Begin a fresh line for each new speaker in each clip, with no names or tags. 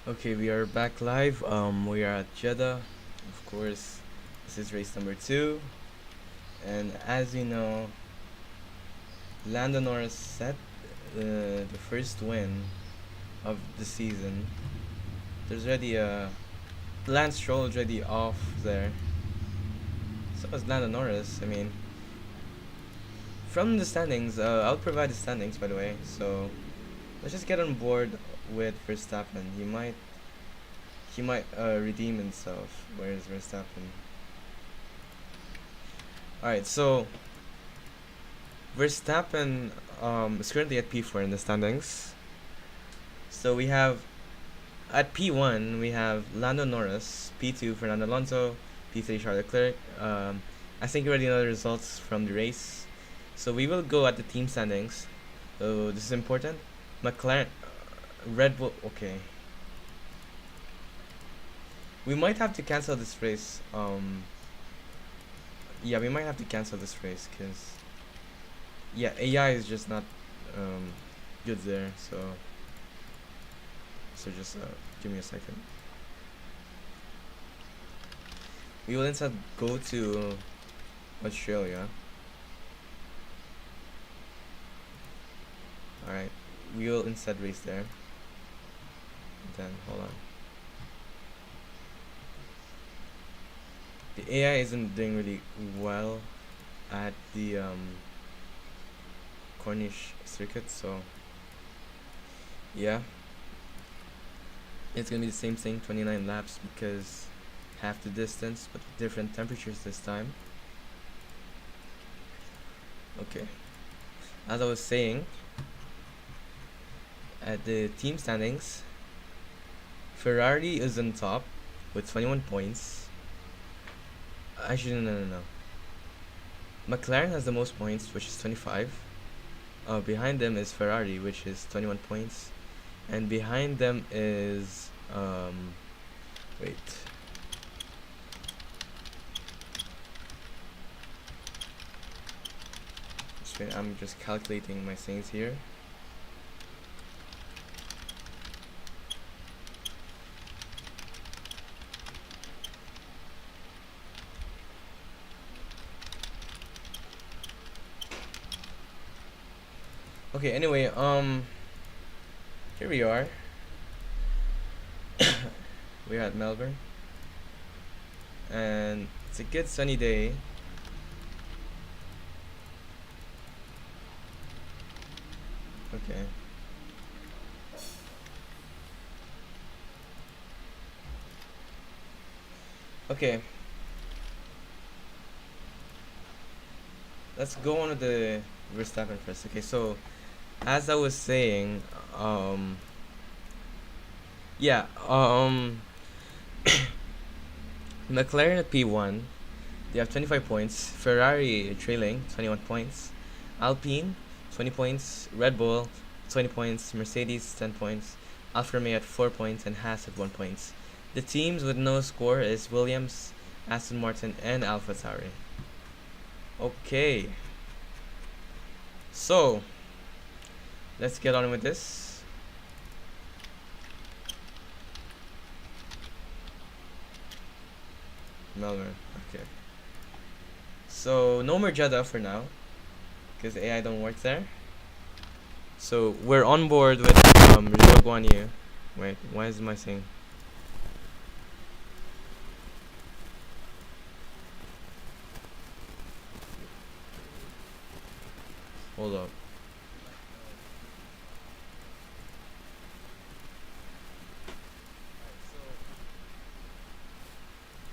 Okay, we are back live. We are at Jeddah. Of course, this is race number 2. And as you know, Lando Norris set the first win of the season. There's already a Lance Stroll already off there. So is Lando Norris. I mean, from the standings, I'll provide the standings by the way. So let's just get on board with Verstappen. He might redeem himself. Where is Verstappen? Alright, so Verstappen is currently at P4 in the standings. So we have at P1 we have Lando Norris, P2 Fernando Alonso, P3 Charles Leclerc. I think you already know the results from the race. So we will go at the team standings. So this is important. McLaren, Red Bull. Okay. We might have to cancel this race. Yeah, we might have to cancel this race because yeah, AI is just not good there. So just give me a second. We will instead go to Australia. Alright, we will instead race there. Then hold on. The AI isn't doing really well at the Cornish circuit, so yeah, it's gonna be the same thing, 29 laps, because half the distance but different temperatures this time. Okay, as I was saying, at the team standings, Ferrari is on top with 21 points. Actually, no. McLaren has the most points, which is 25. Behind them is Ferrari, which is 21 points, and behind them is wait. I'm just calculating my things here. Okay, anyway, here we are. We're at Melbourne, and it's a good sunny day. Okay. Okay. Let's go on to the Verstappen first. Okay, so as I was saying, yeah, McLaren at P1, they have 25 points. Ferrari trailing 21 points. Alpine 20 points. Red Bull 20 points. Mercedes 10 points. Alfa Romeo at 4 points and Haas at 1 point. The teams with no score is Williams, Aston Martin, and AlphaTauri. Okay. So let's get on with this. Melbourne. Okay. So no more Jeddah for now, because AI don't work there. So we're on board with Zhou Guanyu. Wait, why is my thing? Hold up.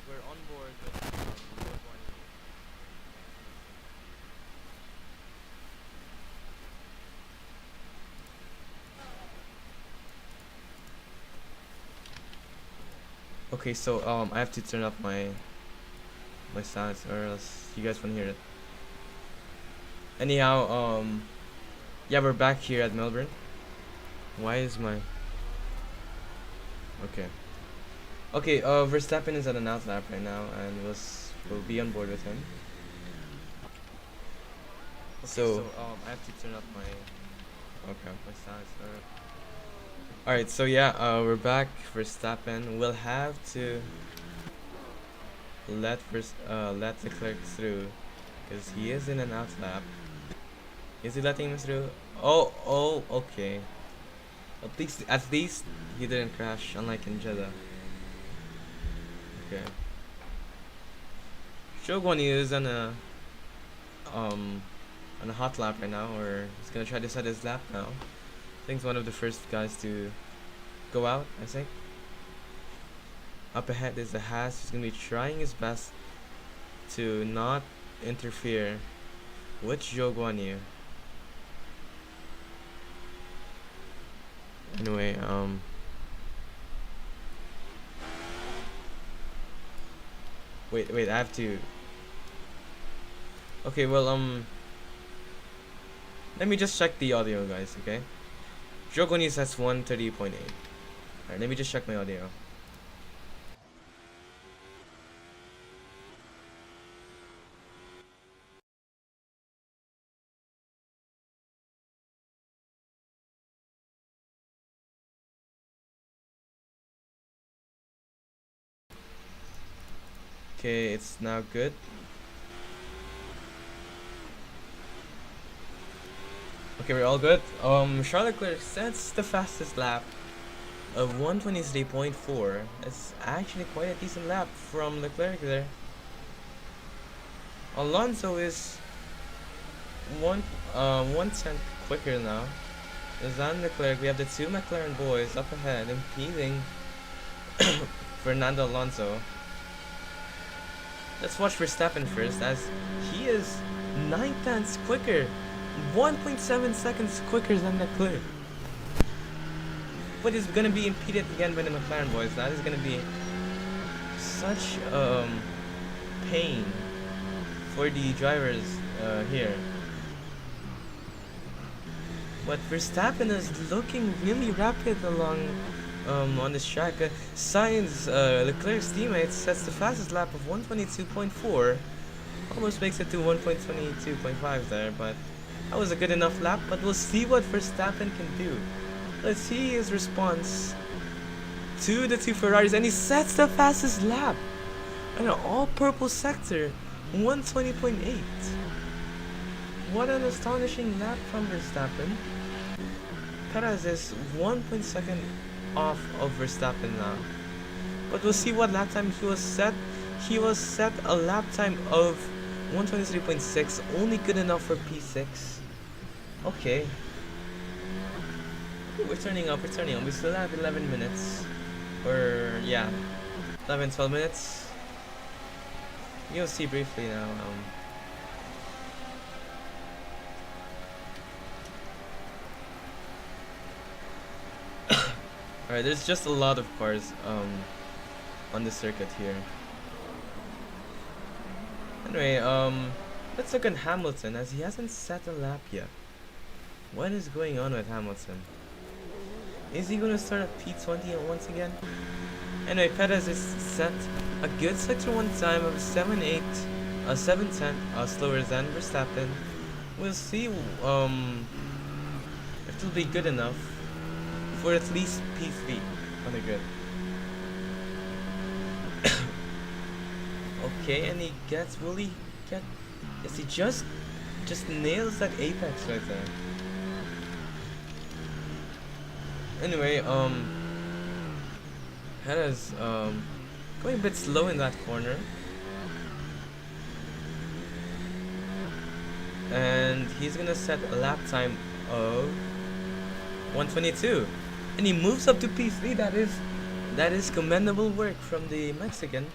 We're on board with Zhou Guanyu. Okay, so I have to turn up my sounds or else you guys won't hear it. Anyhow, yeah, we're back here at Melbourne. Why is my okay? Okay, Verstappen is at an out lap right now, and we'll be on board with him. Okay, so I have to turn up my sounds. Alright, so yeah, we're back. Verstappen will have to let Leclerc through because he is in an out lap. Is he letting him through? Oh, okay. At least he didn't crash, unlike in Jeddah. Okay. Shogun is um on a hot lap right now, or he's gonna try to set his lap now. I think he's one of the first guys to go out, I think. Up ahead is the Haas. He's gonna be trying his best to not interfere with Zhou Guanyu. Anyway, wait, I have to. Okay, well, let me just check the audio, guys. Okay, Zhou Guanyu says 130.8. Alright, let me just check my audio. Okay, it's now good. Okay, we're all good. Charles Leclerc sets the fastest lap of 123.4. It's actually quite a decent lap from Leclerc there. Alonso is 1/10 quicker now than Leclerc. We have the two McLaren boys up ahead impeding Fernando Alonso. Let's watch Verstappen first, as he is 9/10 quicker, 1.7 seconds quicker than Leclerc. But he's gonna be impeded again by the McLaren boys. That is gonna be such pain for the drivers here. But Verstappen is looking really rapid along on this track. Sainz, Leclerc's teammate, sets the fastest lap of 122.4. Almost makes it to 1.22.5 there, but that was a good enough lap. But we'll see what Verstappen can do. Let's see his response to the two Ferraris, and he sets the fastest lap in an all-purple sector, 120.8. What an astonishing lap from Verstappen. Perez is 1.2 off of Verstappen now. But we'll see what lap time he was set. He was set a lap time of 123.6, only good enough for P6. Okay. We're turning up. We still have 11 minutes. Or, yeah, 11-12 minutes. You'll see briefly now. Alright, there's just a lot of cars on the circuit here. Anyway, let's look at Hamilton, as he hasn't set a lap yet. What is going on with Hamilton? Is he gonna start at P20 once again? Anyway, Perez is set a good sector 1 time of 7.8, 7.10, slower than Verstappen. We'll see if it'll be good enough for at least P3 on the grid. Okay, and will he get, yes, he just nails that apex right there. Anyway, Perez, going a bit slow in that corner. And he's gonna set a lap time of 122. And he moves up to P3. That is commendable work from the Mexican.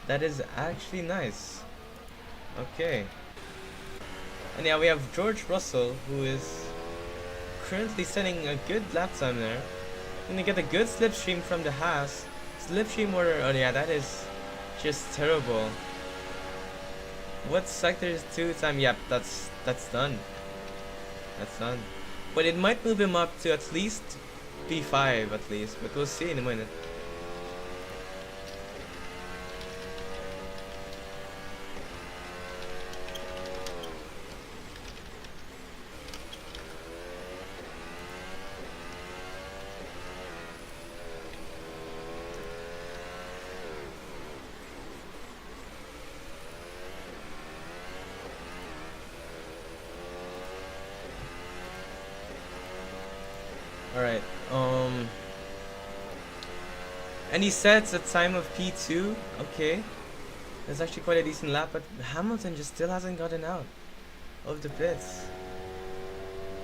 That is actually nice. Okay. And yeah, we have George Russell, who is currently setting a good lap time there. Gonna get a good slipstream from the Haas. Slipstream order, oh yeah, that is just terrible. What sector is 2 time? Yep, that's done. That's done. But it might move him up to at least P5 at least, but we'll see in a minute. And he sets a time of P2. Okay. That's actually quite a decent lap, but Hamilton just still hasn't gotten out of the pits.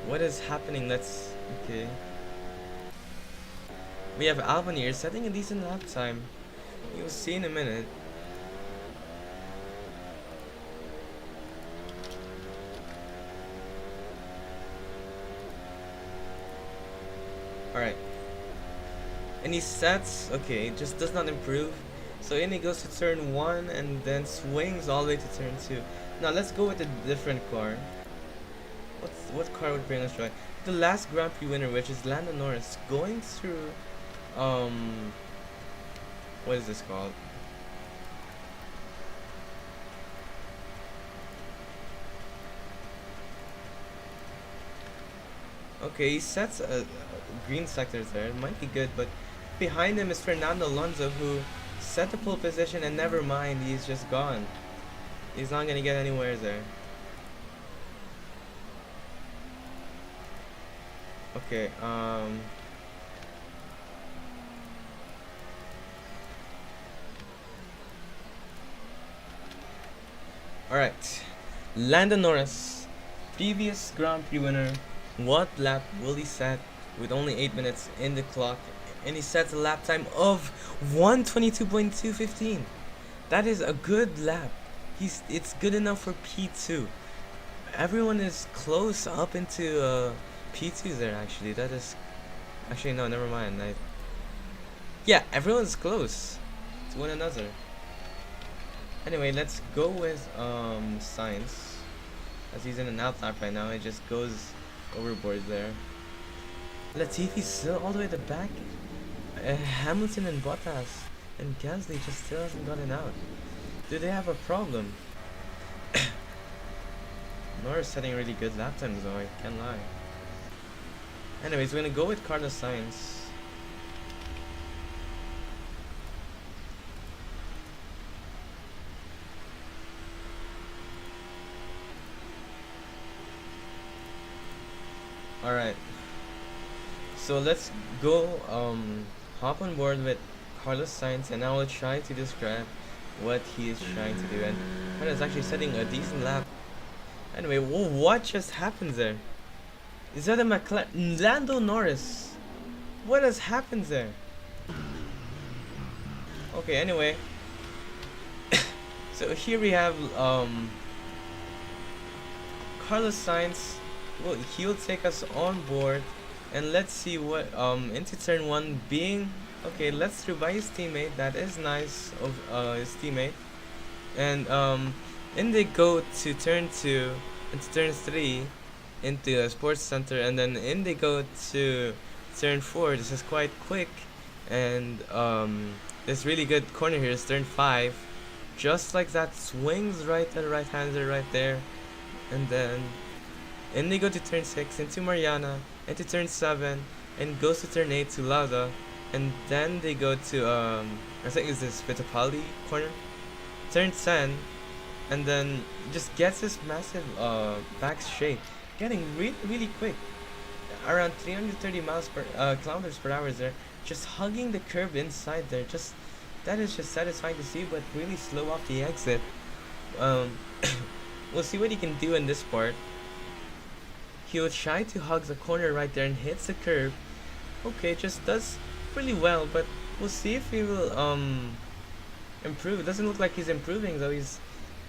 What is happening? Okay. We have Albon here setting a decent lap time. You'll see in a minute. Alright. And he sets, okay, just does not improve. So in he goes to turn 1 and then swings all the way to turn 2. Now let's go with a different car. What car would bring us joy? The last Grand Prix winner, which is Lando Norris, going through what is this called? Okay, he sets a green sectors there. It might be good, but behind him is Fernando Alonso, who set the pole position, and never mind, he's just gone. He's not gonna get anywhere there. Okay, alright. Lando Norris, previous Grand Prix winner. What lap will he set with only 8 minutes in the clock? And he sets a lap time of 1:22.215. That is a good lap. It's good enough for P2. Everyone is close up into P2s there actually. That is actually no, never mind. Yeah, everyone's close to one another. Anyway, let's go with Sainz, as he's in an out lap right now. It just goes overboard there. Latifi's still all the way at the back. Hamilton and Bottas and Gasly just still hasn't gotten out. Do they have a problem? Norris setting really good lap times though, I can't lie. Anyways, we're gonna go with Carlos Sainz. Alright. So let's go hop on board with Carlos Sainz, and I will try to describe what he is trying to do. And Carlos is actually setting a decent lap. Anyway, what just happened there? Is that a McLaren? Lando Norris? What has happened there? Okay, anyway. So here we have Carlos Sainz. Well, he'll take us on board, and let's see what into turn 1 being okay. Let's through by his teammate. That is nice of his teammate. And then they go to turn 2 into turn 3 into a sports center, and then in they go to turn 4. This is quite quick, and this really good corner here is turn 5. Just like that, swings right to the right hander right there, and then in they go to turn 6 into Mariana, into turn 7, and goes to turn 8 to Lauda, and then they go to I think it's this Fittipaldi corner, turn 10, and then just gets this massive back straight, getting really quick, around 330 kilometers per hour there, just hugging the curb inside there. Just that is just satisfying to see, but really slow off the exit. We'll see what he can do in this part. He'll try to hug the corner right there and hits the curb. Okay, just does really well, but we'll see if he will improve. It doesn't look like he's improving though. He's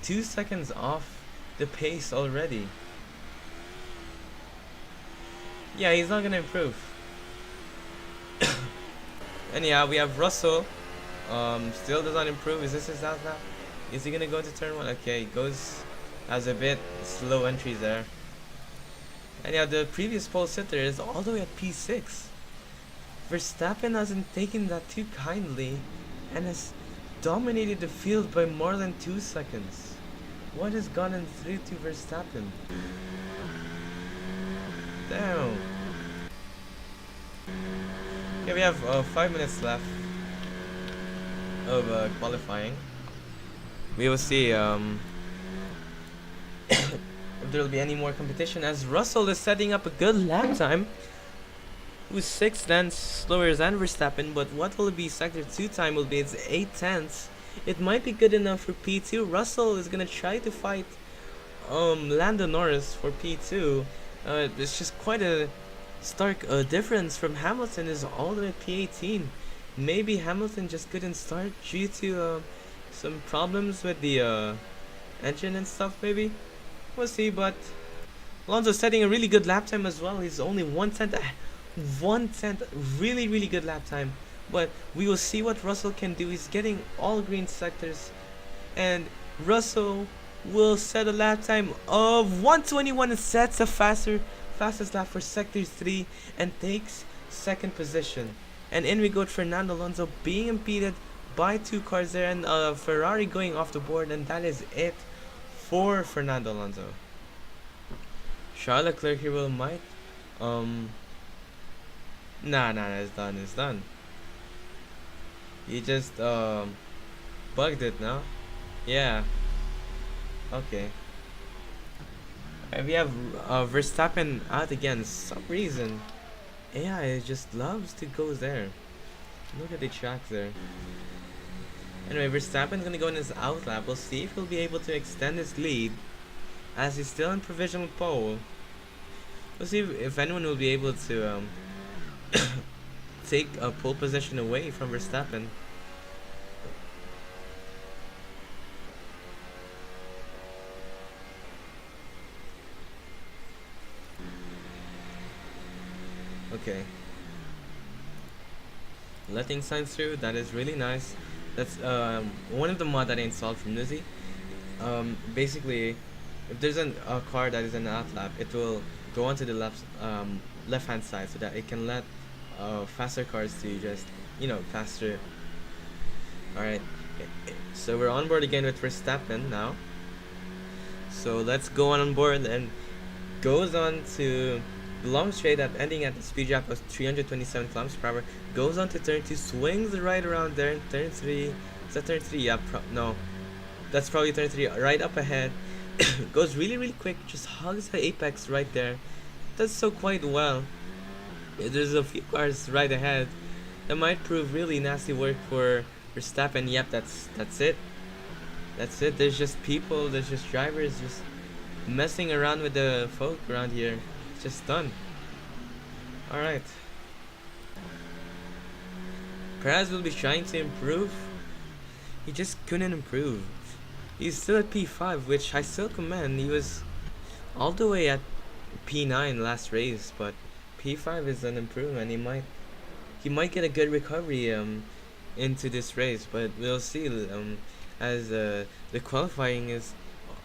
2 seconds off the pace already. Yeah, he's not gonna improve. And yeah, we have Russell. Still does not improve. Is this his last lap? Is he gonna go into turn 1? Okay, he goes as a bit slow entries there. And yeah, the previous pole sitter is all the way at P6. Verstappen hasn't taken that too kindly and has dominated the field by more than 2 seconds. What has gotten through to Verstappen? Damn. Okay, we have 5 minutes left of qualifying. We will see if there will be any more competition, as Russell is setting up a good lap time. who's 6 tenths slower than Verstappen, but what will be sector 2 time will be it's 8 tenths. It might be good enough for P2. Russell is gonna try to fight Lando Norris for P2. It's just quite a stark difference from Hamilton is all the way P18. Maybe Hamilton just couldn't start due to some problems with the engine and stuff. Maybe we'll see. But Alonso's setting a really good lap time as well. He's only 1/10, really good lap time. But we will see what Russell can do. He's getting all green sectors, and Russell will set a lap time of 1:21 and sets a fastest lap for sector 3 and takes second position. And in we go to Fernando Alonso being impeded by 2 cars there, and Ferrari going off the board, and that is it for Fernando Alonso. Charles Leclerc here will might nah, it's done. He just bugged it now. Yeah. Okay. We have Verstappen out again. Some reason AI just loves to go there. Look at the track there. Anyway, Verstappen's gonna go in his out lap. We'll see if he'll be able to extend his lead as he's still in provisional pole. We'll see if anyone will be able to take a pole position away from Verstappen. Okay. Letting signs through, that is really nice. That's one of the mod that I installed from Newsy. Basically, if there's a car that is in the out lap, it will go onto the left hand side so that it can let faster cars to just, pass through. Alright, so we're on board again with Verstappen now. So let's go on board, and goes on to the long straight up, ending at the speed gap of 327 kilometers per hour. Goes on to turn 2, swings right around there. Turn 3, is that turn 3? Yeah, no, that's probably turn 3. Right up ahead, goes really quick, just hugs the apex right there. Does so quite well. There's a few cars right ahead that might prove really nasty work for Verstappen. Yep, that's it. That's it. There's just people, there's just drivers just messing around with the folk around here. It's just done. Alright. Perez will be trying to improve. He just couldn't improve. He's still at P5, which I still commend. He was all the way at P9 last race, but P5 is an improvement. He might get a good recovery into this race, but we'll see. As the qualifying is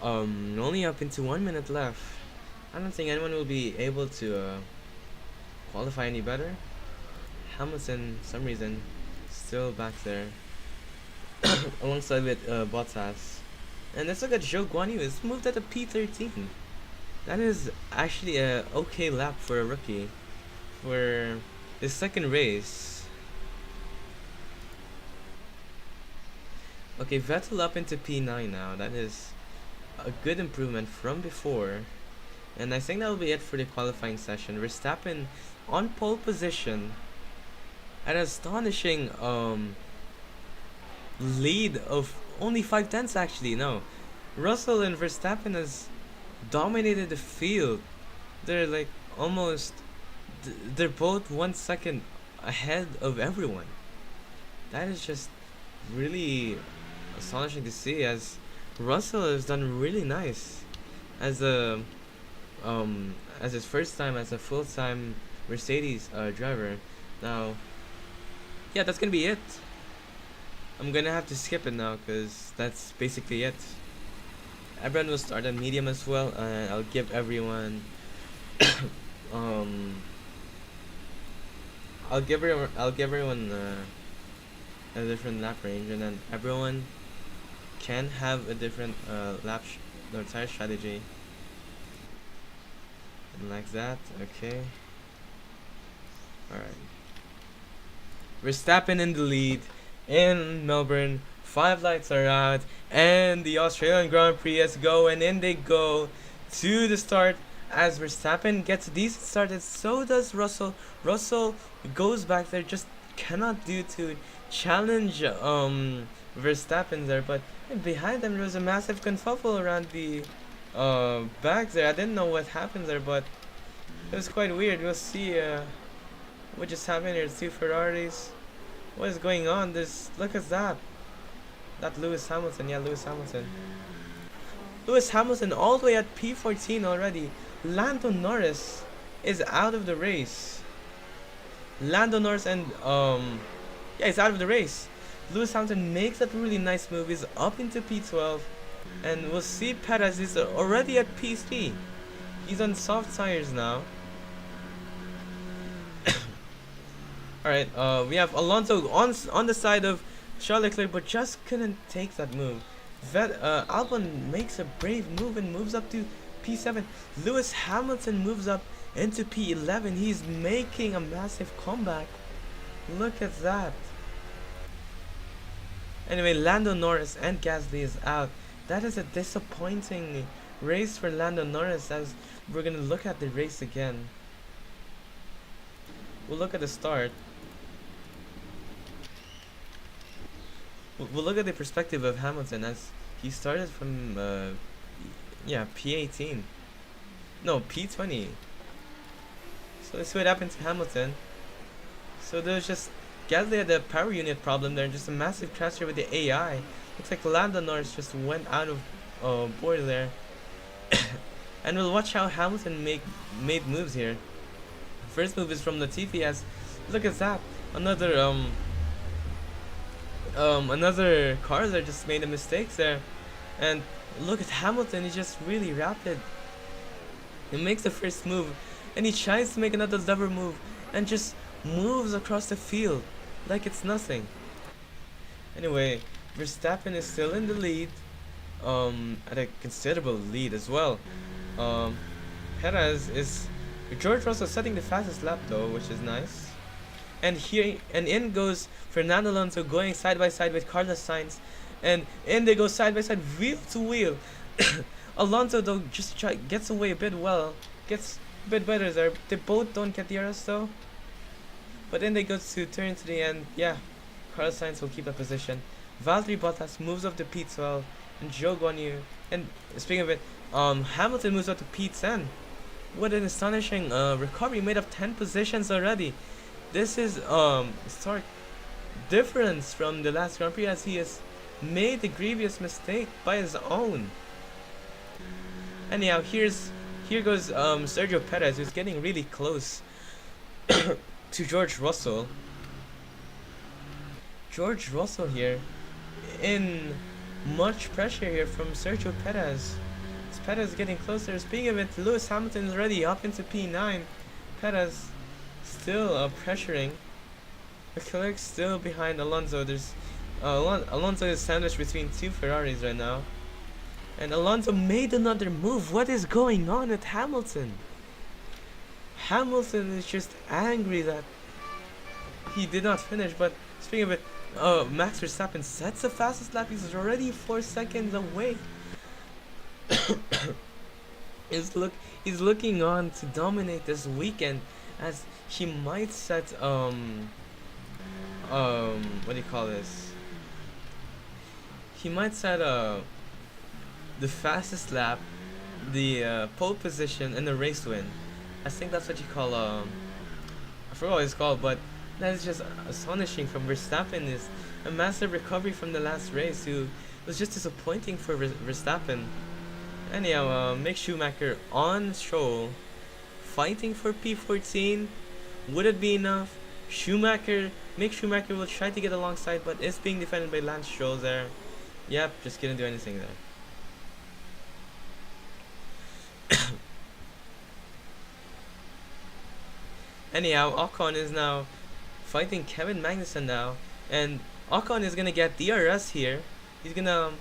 only up into 1 minute left. I don't think anyone will be able to qualify any better. Hamilton, for some reason, still back there alongside with Bottas. And let's look at Zhou Guanyu. It's moved at a P13. That is actually a okay lap for a rookie for his second race. Okay, Vettel up into P9 now. That is a good improvement from before. And I think that will be it for the qualifying session. Verstappen on pole position at an astonishing lead of only 5 tenths actually. No, Russell and Verstappen has dominated the field. They're like almost they're both 1 second ahead of everyone. That is just really astonishing to see, as Russell has done really nice as his first time as a full-time Mercedes driver. Now, yeah, that's gonna be it. I'm gonna have to skip it now because that's basically it. Everyone will start at medium as well, and I'll give everyone I'll give everyone a different lap range, and then everyone can have a different tire strategy. And like that, okay. Alright. Verstappen in the lead in Melbourne. 5 lights are out, and the Australian Grand Prix is go, and in they go to the start As Verstappen gets a decent start, and so does Russell. Russell goes back there, just cannot do to challenge Verstappen there. But behind them, there was a massive kerfuffle around the back there. I didn't know what happened there, but it was quite weird. We'll see what just happened here. Two Ferraris. What is going on? Look at that. That Lewis Hamilton. Yeah, Lewis Hamilton. Lewis Hamilton all the way at P14 already. Lando Norris is out of the race. Lando Norris and yeah, he's out of the race. Lewis Hamilton makes that really nice move. He's up into P12, and we'll see Perez is already at P3. He's on soft tires now. Alright, we have Alonso on the side of Charles Leclerc, but just couldn't take that move. Albon makes a brave move and moves up to P7. Lewis Hamilton moves up into P11. He's making a massive comeback. Look at that. Anyway, Lando Norris and Gasly is out. That is a disappointing race for Lando Norris, as we're going to look at the race again. We'll look at the start. We'll look at the perspective of Hamilton, as he started from yeah, P18. No, P20. So let's see what happened to Hamilton. So there's just Gasly had a power unit problem there, just a massive crash here with the AI. Looks like Lando Norris just went out of board there. And we'll watch how Hamilton made moves here. First move is from Latifi, as look at that. Another car there just made a mistake there. And look at Hamilton, he's just really rapid. He makes the first move, and he tries to make another lever move, and just moves across the field like it's nothing. Anyway, Verstappen is still in the lead, at a considerable lead as well. Perez is George Russell setting the fastest lap though, which is nice. And in goes Fernando Alonso going side by side with Carlos Sainz, and in they go side by side, wheel to wheel. Alonso though just gets away a bit well, gets a bit better there. They both don't get the RS though. But then they go to turn to the end. Yeah, Carlos Sainz will keep that position. Valtteri Bottas moves up to P12, and Zhou Guanyu. And speaking of it, Hamilton moves up to P10. What an astonishing recovery! Made up 10 positions already. This is stark difference from the last Grand Prix, as he has made a grievous mistake by his own. Anyhow, here goes Sergio Perez, who's getting really close to George Russell. George Russell here in much pressure here from Sergio Perez. Perez getting closer. Speaking of it, Lewis Hamilton is already up into P9. Perez still pressuring. Leclerc still behind Alonso. There's Alonso is sandwiched between two Ferraris right now. And Alonso made another move. What is going on with Hamilton? Hamilton is just angry that he did not finish. But speaking of it, Max Verstappen sets the fastest lap. He's already 4 seconds away. He's looking on to dominate this weekend, as he might set what do you call this? He might set the fastest lap, the pole position, and the race win. I think that's what you call I forgot what it's called, but that is just astonishing from Verstappen. Is a massive recovery from the last race, who was just disappointing for Verstappen. Anyhow, Mick Schumacher on Stroll, fighting for P14. Would it be enough? Mick Schumacher will try to get alongside, but is being defended by Lance Stroll there. Yep, just couldn't do anything there. Anyhow, Ocon is now fighting Kevin Magnussen now, and Ocon is gonna get DRS here. He's gonna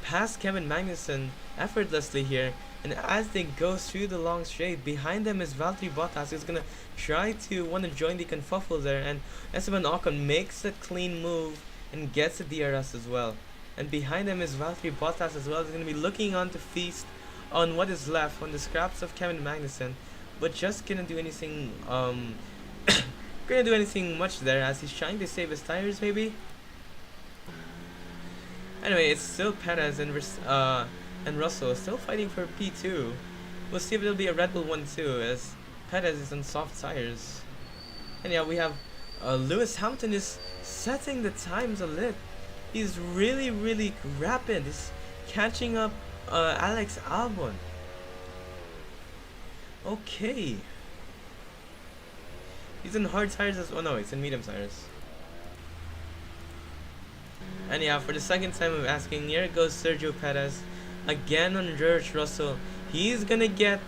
pass Kevin Magnussen effortlessly here, and as they go through the long straight, behind them is Valtteri Bottas, who's gonna try to want to join the kerfuffle there, and Esteban Ocon makes a clean move and gets a DRS as well. And behind them is Valtteri Bottas as well. He's gonna be looking on to feast on what is left on the scraps of Kevin Magnussen, but just couldn't do anything. Couldn't do anything much there as he's trying to save his tires, maybe. Anyway, it's still Perez and Russell still fighting for P2. We'll see if it'll be a Red Bull 1-2 as Perez is on soft tires. And yeah, we have Lewis Hamilton is setting the times a lit. He's really rapid. He's catching up Alex Albon. Okay. He's in hard tires as well. Oh no, it's in medium tires. And yeah, for the second time I'm asking, here goes Sergio Perez. Again on George Russell. He's gonna get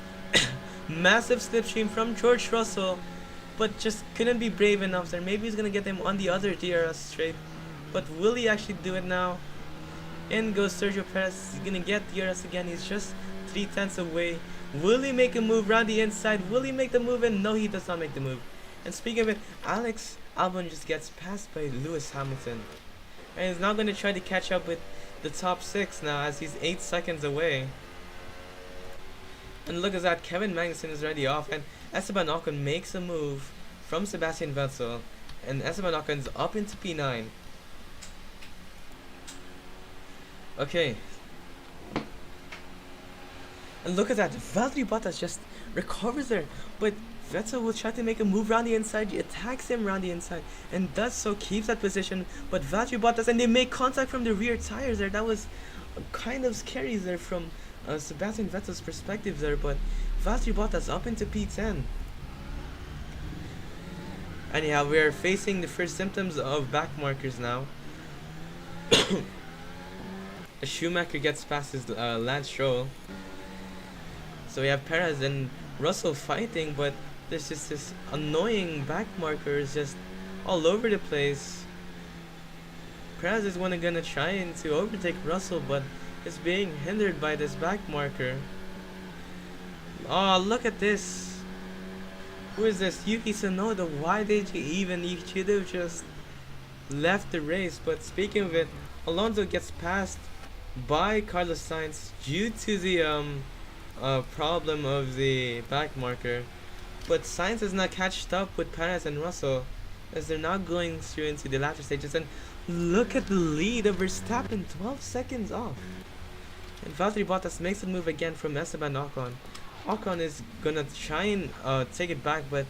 massive slipstream from George Russell, but just couldn't be brave enough there. Maybe he's gonna get him on the other DRS straight. But will he actually do it now? In goes Sergio Perez. He's gonna get DRS again. He's just 3/10 away. Will he make a move around the inside? Will he make the move? And no, he does not make the move. And speaking of it, Alex Albon just gets passed by Lewis Hamilton. And he's now going to try to catch up with the top 6 now as he's 8 seconds away. And look at that, Kevin Magnussen is already off. And Esteban Ocon makes a move from Sebastian Vettel. And Esteban Ocon's up into P9. Okay. And look at that, Valtteri Bottas just recovers there. But Vettel will try to make a move around the inside. He attacks him around the inside and does so, keeps that position. But Valtteri Bottas, and they make contact from the rear tires there. That was kind of scary there from Sebastian Vettel's perspective there. But Valtteri Bottas up into P10. Anyhow, we are facing the first symptoms of back markers now. A Schumacher gets past his Lance Stroll. So we have Perez and Russell fighting, but there's just this annoying back markers just all over the place. Perez is gonna try to overtake Russell, but is being hindered by this back marker. Oh, look at this. Who is this? Yuki Tsunoda. Why did you even? You should have just left the race. But speaking of it, Alonso gets passed by Carlos Sainz due to the problem of the back marker. But Sainz has not catched up with Perez and Russell as they're now going through into the latter stages. And look at the lead of Verstappen, 12 seconds off. And Valtteri Bottas makes the move again from Esteban Ocon. Ocon is gonna try and take it back, but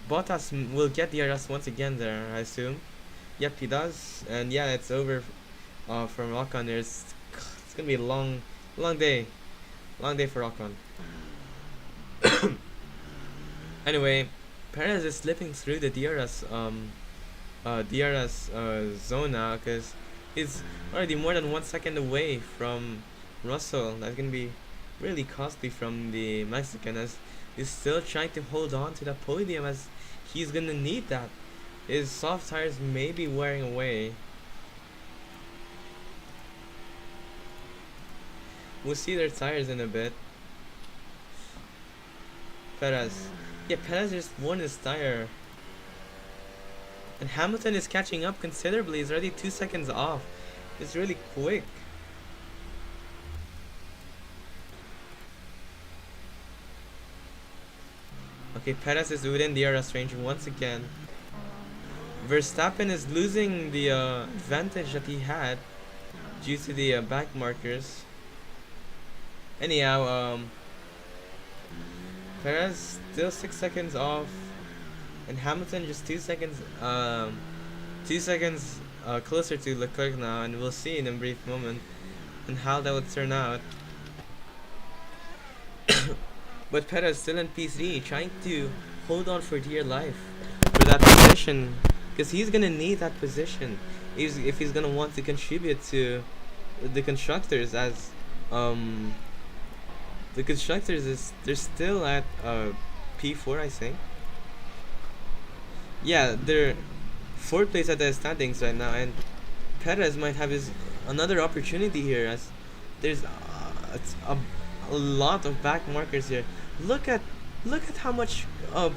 Bottas will get DRS once again there, I assume. Yep, he does. And yeah, it's over from Ocon. It's gonna be a long day. Long day for Ocon. Anyway, Perez is slipping through the DRS zone now because he's already more than 1 second away from Russell. That's gonna be really costly from the Mexican as he's still trying to hold on to the podium as he's gonna need that. His soft tires may be wearing away. We'll see their tires in a bit. Perez. Yeah, Perez just won his tire. And Hamilton is catching up considerably. He's already 2 seconds off. It's really quick. Okay, Perez is within the DRS range once again. Verstappen is losing the advantage that he had due to the back markers. Anyhow, Perez still 6 seconds off, and Hamilton just 2 seconds, 2 seconds closer to Leclerc now, and we'll see in a brief moment and how that would turn out. But Perez still in P3, trying to hold on for dear life for that position, because he's gonna need that position if he's gonna want to contribute to the constructors, as the constructors they're still at P4, I think. Yeah, they're 4th place at the standings right now, and Perez might have another opportunity here as there's a lot of back markers here. Look at how much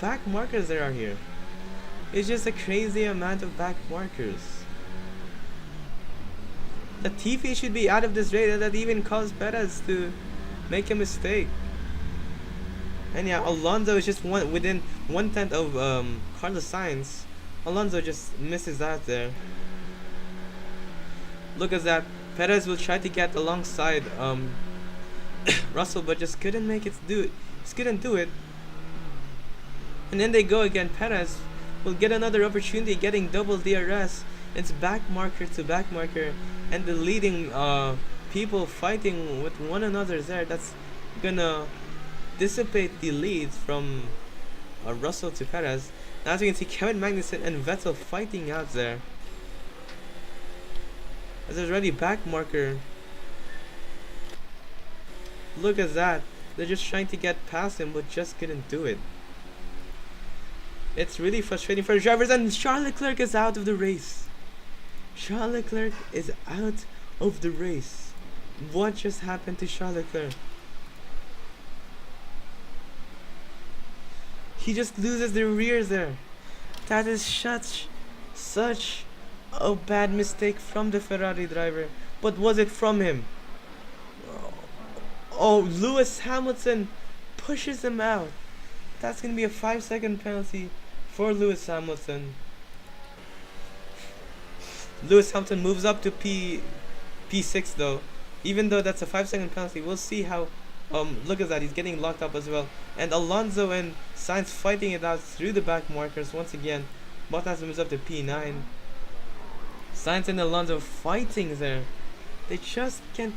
back markers there are here. It's just a crazy amount of back markers. The TV should be out of this race, that even caused Perez to make a mistake. And yeah, Alonso is just within 1/10 of Carlos Sainz. Alonso just misses out there. Look at that. Perez will try to get alongside Russell, but just couldn't make it do it. Just couldn't do it. And then they go again. Perez will get another opportunity, getting double DRS. It's back marker to back marker, and the leading people fighting with one another there. That's gonna dissipate the leads from Russell to Perez. Now, as you can see, Kevin Magnussen and Vettel fighting out there. As there's already back marker. Look at that. They're just trying to get past him, but just couldn't do it. It's really frustrating for the drivers, and Charles Leclerc is out of the race. Charles Leclerc is out of the race. What just happened to Charles Leclerc? He just loses the rears there. That is such a bad mistake from the Ferrari driver. But was it from him? Oh, Lewis Hamilton pushes him out. That's going to be a 5-second penalty for Lewis Hamilton. Lewis Hamilton moves up to P6 though. Even though that's a 5-second penalty, we'll see how. Look at that, he's getting locked up as well. And Alonso and Sainz fighting it out through the back markers once again. Bottas moves up to P9. Sainz and Alonso fighting there. They just can't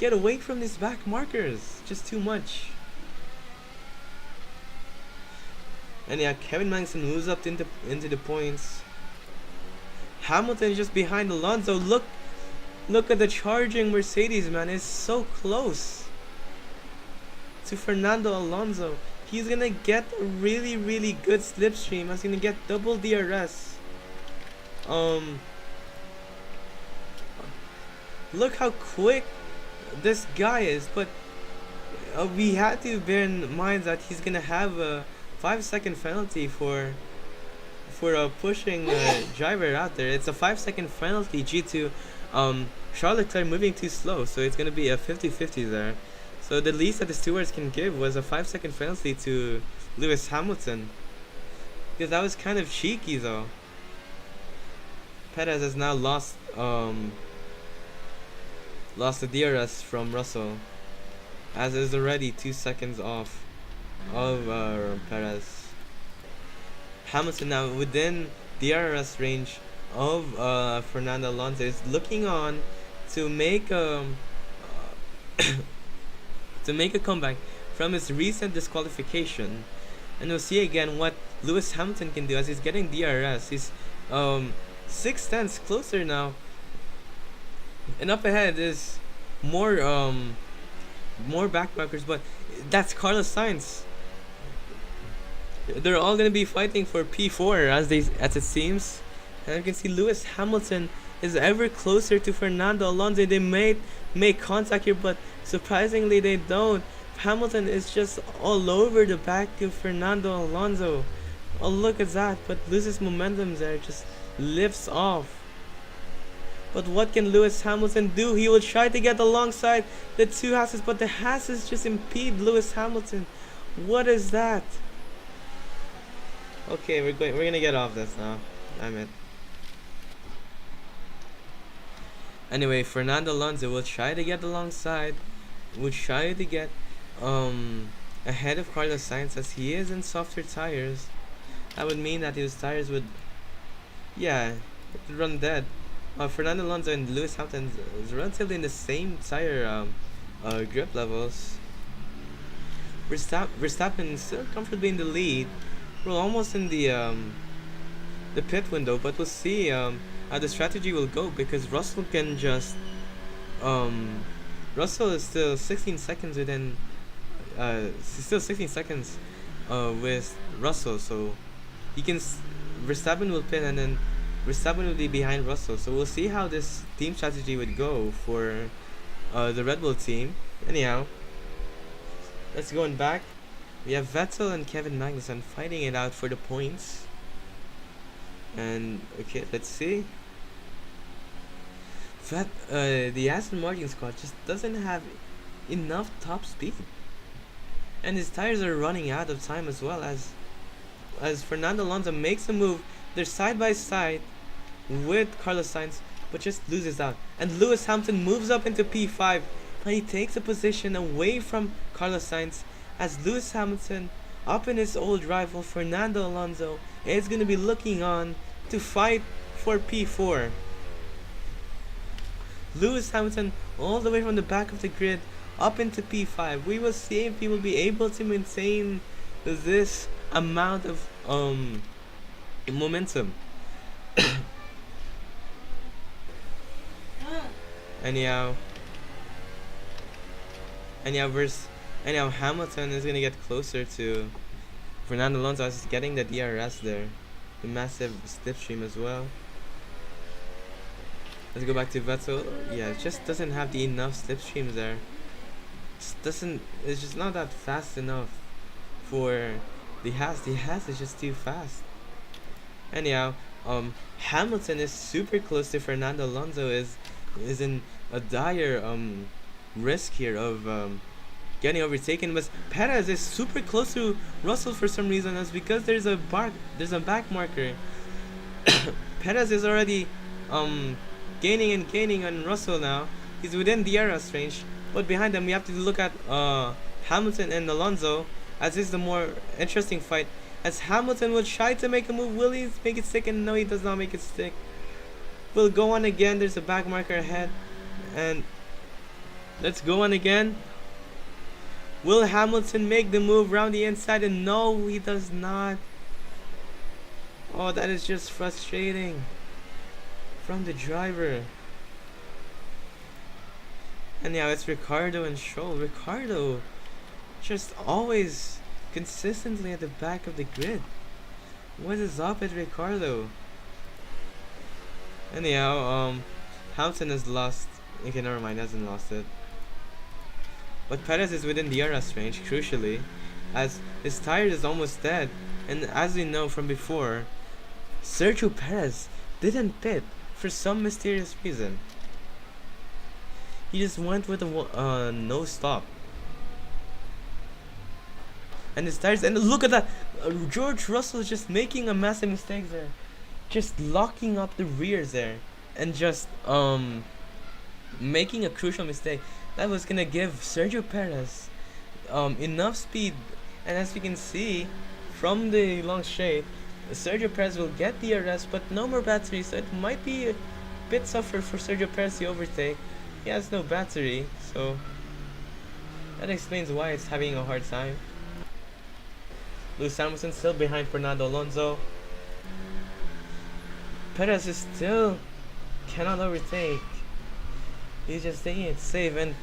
get away from these back markers. Just too much. And yeah, Kevin Magnussen moves up into the points. Hamilton is just behind Alonso. Look at the charging Mercedes, man. It's so close to Fernando Alonso. He's gonna get a really good slipstream. He's gonna get double DRS. Look how quick this guy is, but we had to bear in mind that he's gonna have a 5-second penalty for pushing a driver out there. It's a 5-second penalty due to Charles Leclerc moving too slow, so it's gonna be a 50-50 there. So the least that the stewards can give was a 5-second penalty to Lewis Hamilton, because that was kind of cheeky though. Perez has now lost the DRS from Russell, as is already 2 seconds off of Perez. Hamilton now within DRS range of Fernando Alonso is looking on to make to make a comeback from his recent disqualification, and we'll see again what Lewis Hamilton can do as he's getting DRS. He's 6/10 closer now, and up ahead is more backmarkers, but that's Carlos Sainz. They're all gonna be fighting for P4 as it seems, and you can see Lewis Hamilton is ever closer to Fernando Alonso. They may make contact here, but surprisingly they don't. Hamilton is just all over the back of Fernando Alonso. Oh, look at that, but loses momentum there, just lifts off. But what can Lewis Hamilton do? He will try to get alongside the two Hasses, but the Hasses just impede Lewis Hamilton. What is that? Okay, we're gonna get off this now. Damn it. Anyway, Fernando Alonso will try to get alongside, will try to get ahead of Carlos Sainz, as he is in softer tires. That would mean that his tires would run dead. Fernando Alonso and Lewis Hamilton is relatively in the same tire grip levels. Verstappen still comfortably in the lead. We're almost in the pit window, but we'll see how the strategy will go, because Russell can just Russell is still 16 seconds within with Russell, so he can Verstappen will pit, and then Verstappen will be behind Russell. So we'll see how this team strategy would go for the Red Bull team. Anyhow, let's go back. We have Vettel and Kevin Magnussen fighting it out for the points. And okay, let's see. The Aston Martin squad just doesn't have enough top speed, and his tires are running out of time as well. As Fernando Alonso makes a move, they're side by side with Carlos Sainz, but just loses out. And Lewis Hamilton moves up into P5, but he takes a position away from Carlos Sainz, as Lewis Hamilton, up in his old rival Fernando Alonso, is going to be looking on to fight for P4. Lewis Hamilton all the way from the back of the grid up into P5. We will see if he will be able to maintain this amount of momentum. Anyhow, Hamilton is gonna get closer to Fernando Alonso as he's getting the DRS there, the massive slipstream as well. Let's go back to Vettel. Yeah, it just doesn't have the enough slipstreams there. It's just not that fast enough for the Haas. The Haas is just too fast. Anyhow, Hamilton is super close to Fernando Alonso. Is in a dire risk here of getting overtaken. But Perez is super close to Russell for some reason. That's because there's a back marker. Perez is already gaining on Russell now. He's within the DRS range, but behind them we have to look at Hamilton and Alonso, as is the more interesting fight. As Hamilton will try to make a move, will he make it stick? And no, he does not make it stick. We'll go on again. There's a back marker ahead, and let's go on again. Will Hamilton make the move around the inside? And no, he does not. Oh, that is just frustrating from the driver. And now it's Ricardo and Stroll. Ricardo just always consistently at the back of the grid. What is up with Ricardo? Anyhow, Hamilton has lost. Okay, never mind, hasn't lost it. But Perez is within the DRS range, crucially, as his tire is almost dead. And as we know from before, Sergio Perez didn't pit for some mysterious reason. He just went with a no stop. And his tires, and look at that! George Russell is just making a massive mistake there. Just locking up the rears there. And just making a crucial mistake. That was gonna give Sergio Perez enough speed. And as we can see from the long straight, Sergio Perez will get the DRS, but no more battery, so it might be a bit tougher for Sergio Perez to overtake. He has no battery, so that explains why it's having a hard time. Lewis Hamilton still behind Fernando Alonso. Perez is still cannot overtake. He's just taking it safe, and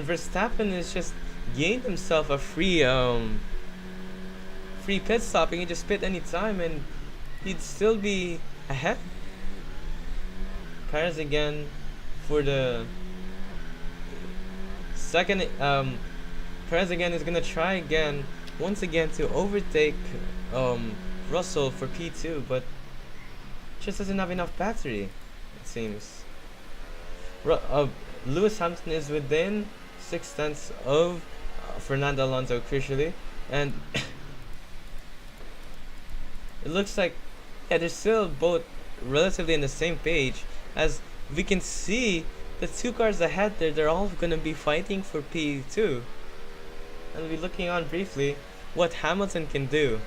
Verstappen is just gained himself a free pit stop. He can just pit anytime and he'd still be ahead. Perez again for the second. Perez again is gonna try again, once again, to overtake Russell for P2, but just doesn't have enough battery, it seems. Lewis Hamilton is within 6/10 of Fernando Alonso, crucially, and it looks like, yeah, they're still both relatively on the same page. As we can see, the two cars ahead there, they're all going to be fighting for P2. And we'll be looking on briefly what Hamilton can do.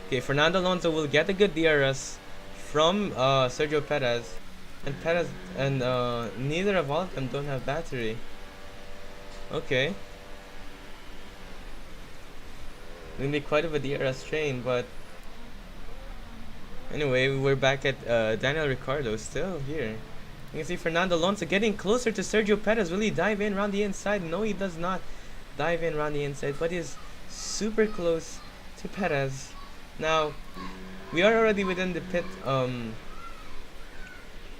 Okay, Fernando Alonso will get a good DRS from Sergio Perez, and neither of all of them don't have battery. Okay, gonna be quite of a DRS train, but anyway, we're back at Daniel Ricciardo still here. You can see Fernando Alonso getting closer to Sergio Perez. Will he dive in around the inside? No, he does not dive in around the inside, but he's super close to Perez. Now, we are already within the pit.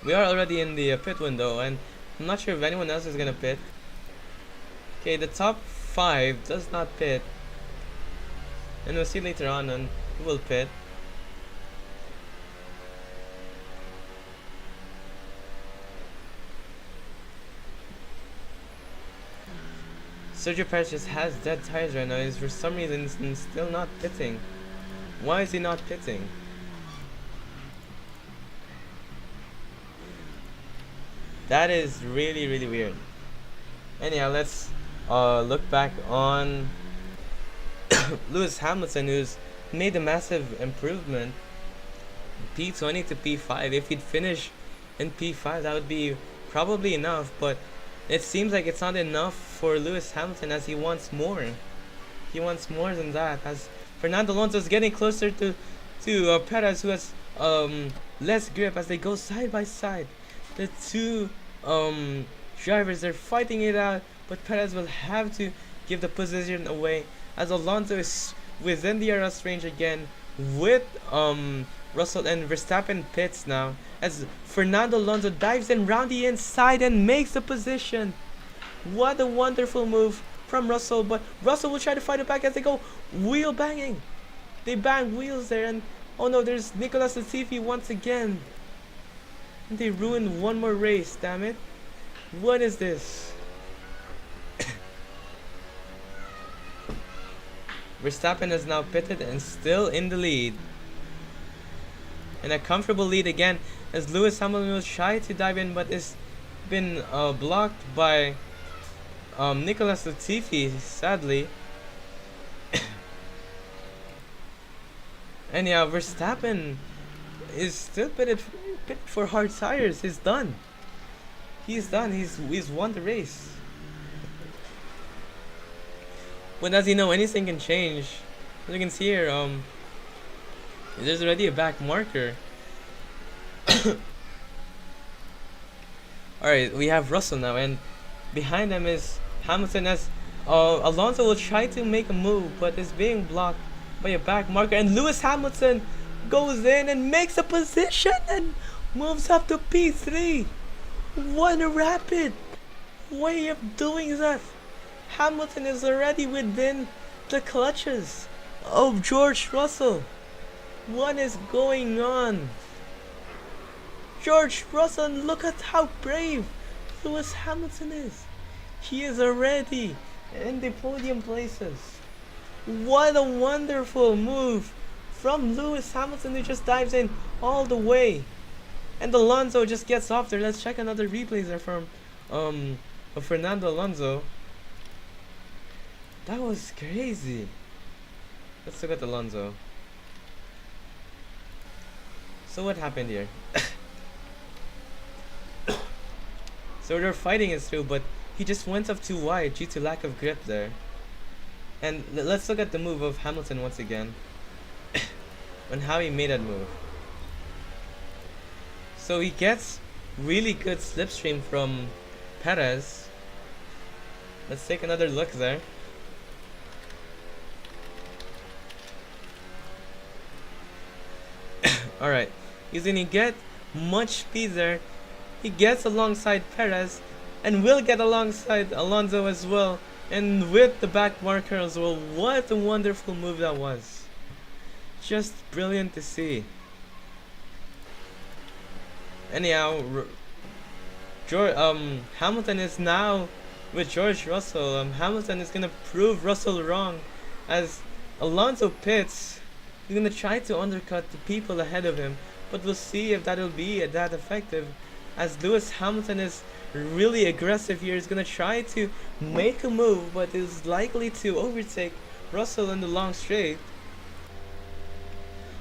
We are already in the pit window, and I'm not sure if anyone else is gonna pit. Okay, the top 5 does not pit, and we'll see later on who will pit. Sergio Perez just has dead tires right now. He's for some reason still not pitting. Why is he not pitting? That is really, really weird. Anyhow, let's look back on Lewis Hamilton, who's made a massive improvement. P20 to P5. If he'd finish in P5, that would be probably enough, but it seems like it's not enough for Lewis Hamilton, as he wants more. He wants more than that, as Fernando Alonso is getting closer to Perez, who has less grip, as they go side by side. The two drivers are fighting it out, but Perez will have to give the position away, as Alonso is within the RS range again with Russell, and Verstappen pits now as Fernando Alonso dives in round the inside and makes the position. What a wonderful move from Russell, but Russell will try to fight it back as they go wheel banging. They bang wheels there, and oh no, there's Nicolas Latifi once again. And they ruined one more race, damn it. What is this? Verstappen is now pitted and still in the lead. And a comfortable lead again, as Lewis Hamilton will try to dive in, but it's been blocked by Nicolas Latifi, sadly. Anyhow, Verstappen is still pitted for hard tires. He's done. He's done. He's won the race. But as you know, anything can change. As you can see here, there's already a back marker. Alright, we have Russell now, and behind him is Hamilton, as Alonso will try to make a move, but is being blocked by a back marker, and Lewis Hamilton goes in and makes a position and moves up to P3. What a rapid way of doing that. Hamilton is already within the clutches of George Russell. What is going on? George Russell, look at how brave Lewis Hamilton is. He is already in the podium places. What a wonderful move from Lewis Hamilton, who just dives in all the way. And Alonso just gets off there. Let's check another replays there from Fernando Alonso. That was crazy. Let's look at Alonso. So what happened here? So they're fighting it through, but he just went up too wide due to lack of grip there. And let's look at the move of Hamilton once again. And how he made that move. So he gets really good slipstream from Perez. Let's take another look there. Alright, he's gonna get much speed there. He gets alongside Perez and will get alongside Alonso as well, and with the back marker as well. What a wonderful move that was. Just brilliant to see. Anyhow, Hamilton is now with George Russell. Hamilton is gonna prove Russell wrong, as Alonso pits. He's gonna try to undercut the people ahead of him, but we'll see if that'll be that effective, as Lewis Hamilton is really aggressive here. He's gonna try to make a move, but is likely to overtake Russell in the long straight.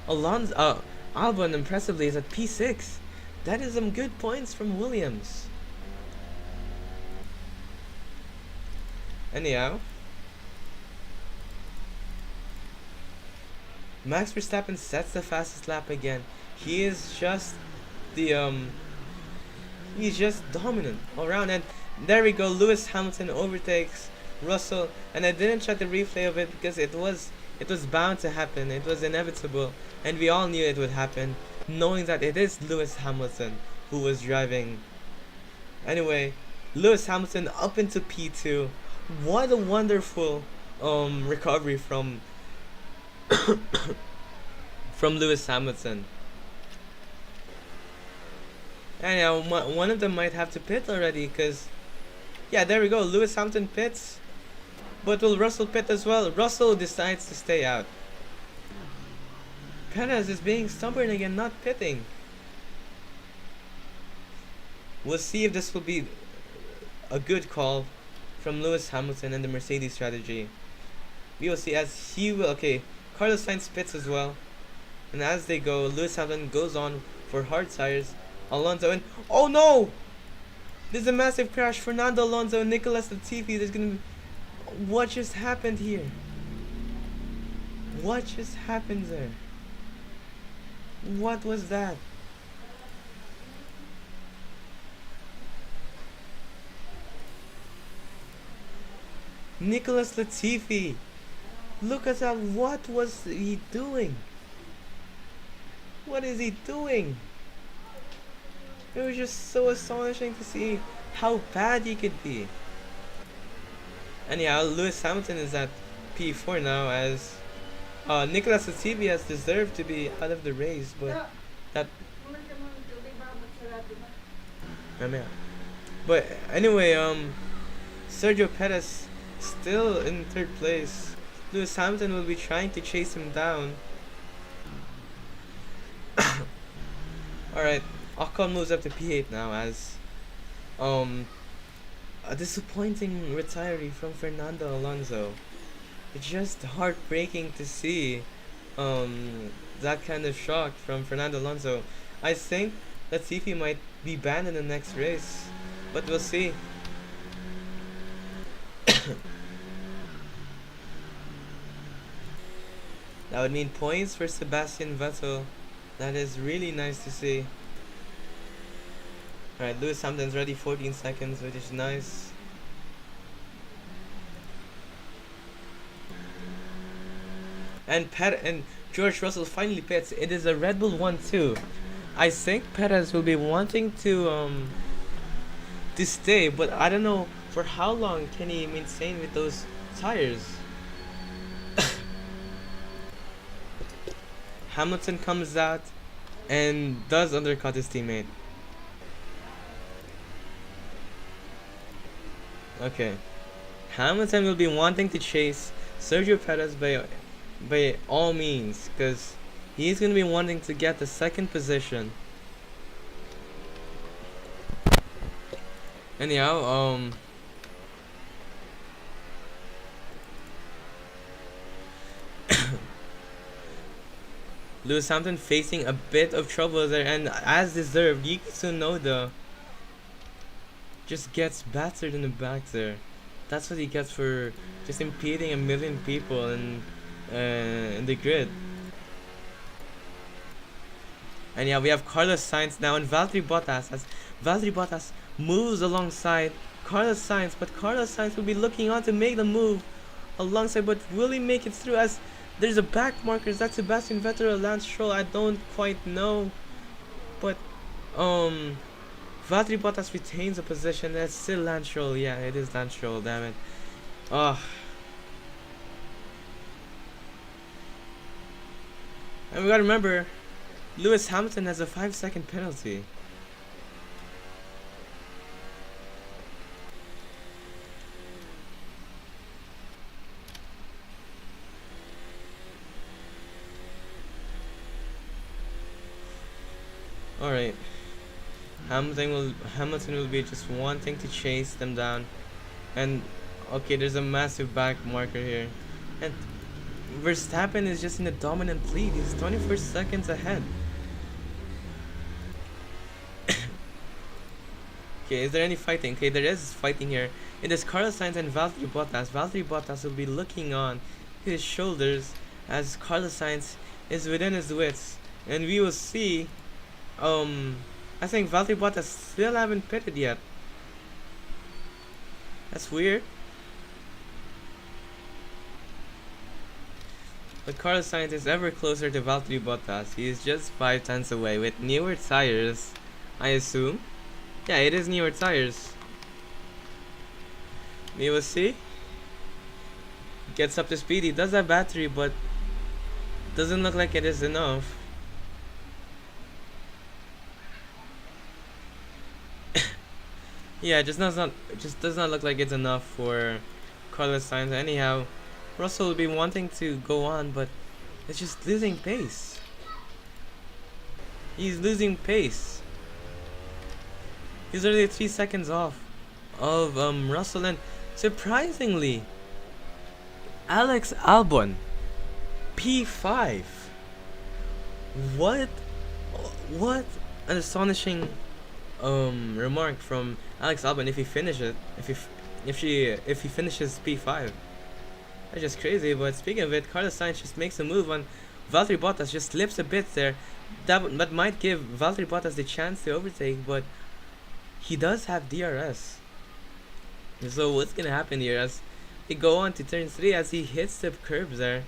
Albon impressively is at P6. That is some good points from Williams. Anyhow, Max Verstappen sets the fastest lap again. He is just he's just dominant all around. And there we go, Lewis Hamilton overtakes Russell, and I didn't check the replay of it because it was bound to happen. It was inevitable, and we all knew it would happen, knowing that it is Lewis Hamilton who was driving. Anyway, Lewis Hamilton up into P2. What a wonderful recovery from Lewis Hamilton. And one of them might have to pit already, because yeah, there we go, Lewis Hamilton pits, But will Russell pit as well? Russell decides to stay out. Perez is being stubborn again, not pitting. We'll see if this will be a good call from Lewis Hamilton and the Mercedes strategy. We will see as he will. Okay, Carlos Sainz pits as well. And as they go, Lewis Hamilton goes on for hard tires. Alonso and oh no! There's a massive crash. Fernando Alonso and Nicolas Latifi. There's gonna be. What just happened here? What just happened there? What was that? Nicolas Latifi. Look at that. What was he doing? What is he doing? It was just so astonishing to see how bad he could be. Anyhow, Lewis Hamilton is at P4 now as Nicolas Latifi has deserved to be out of the race, but that. But anyway, Sergio Perez still in third place. Lewis Hamilton will be trying to chase him down. Alright, Ocon moves up to P8 now as a disappointing retiree from Fernando Alonso. It's just heartbreaking to see that kind of shock from Fernando Alonso. I think Latifi might be banned in the next race, but we'll see. That would mean points for Sebastian Vettel. That is really nice to see. Alright, Lewis Hamilton's ready, 14 seconds, which is nice. And George Russell finally pits. It is a Red Bull 1-2. I think Perez will be wanting to stay, but I don't know for how long can he maintain with those tires. Hamilton comes out and does undercut his teammate. Okay. Hamilton will be wanting to chase Sergio Perez by all means, because he's going to be wanting to get the second position. Anyhow, Lewis Hamilton facing a bit of trouble there, and as deserved, Yuki Tsunoda just gets battered in the back there. That's what he gets for just impeding a million people in the grid. And yeah, we have Carlos Sainz now and Valtteri Bottas as Valtteri Bottas moves alongside Carlos Sainz, but Carlos Sainz will be looking on to make the move alongside, but will he make it through as there's a back marker? Is that Sebastian Vettel or Lance Stroll? I don't quite know, but Valtteri Bottas retains a position. That's still Lance Stroll. Yeah, it is Lance Stroll, damn it. And we gotta remember, Lewis Hamilton has a 5-second penalty. Alright. Hamilton will be just wanting to chase them down. And okay, there's a massive back marker here. And Verstappen is just in a dominant lead. He's 24 seconds ahead. Okay, is there any fighting? Okay, there is fighting here. It is Carlos Sainz and Valtteri Bottas. Valtteri Bottas will be looking on his shoulders as Carlos Sainz is within his wits. And we will see, I think Valtteri Bottas still haven't pitted yet. That's weird. But Carlos Sainz is ever closer to Valtteri Bottas. He is just 5 tenths away with newer tires, I assume. Yeah, it is newer tires. We will see. Gets up to speed. He does have battery, but doesn't look like it is enough. Yeah, it just does not look like it's enough for Carlos Sainz. Anyhow, Russell will be wanting to go on, but it's just losing pace. He's losing pace. He's already 3 seconds off of Russell, and surprisingly, Alex Albon, P5. What an astonishing remark from Alex Albon. If he finishes, if he finishes P5, that's just crazy. But speaking of it, Carlos Sainz just makes a move on Valtteri Bottas, just slips a bit there. That might give Valtteri Bottas the chance to overtake, but he does have DRS. So what's gonna happen here as we go on to turn 3 as he hits the curbs there?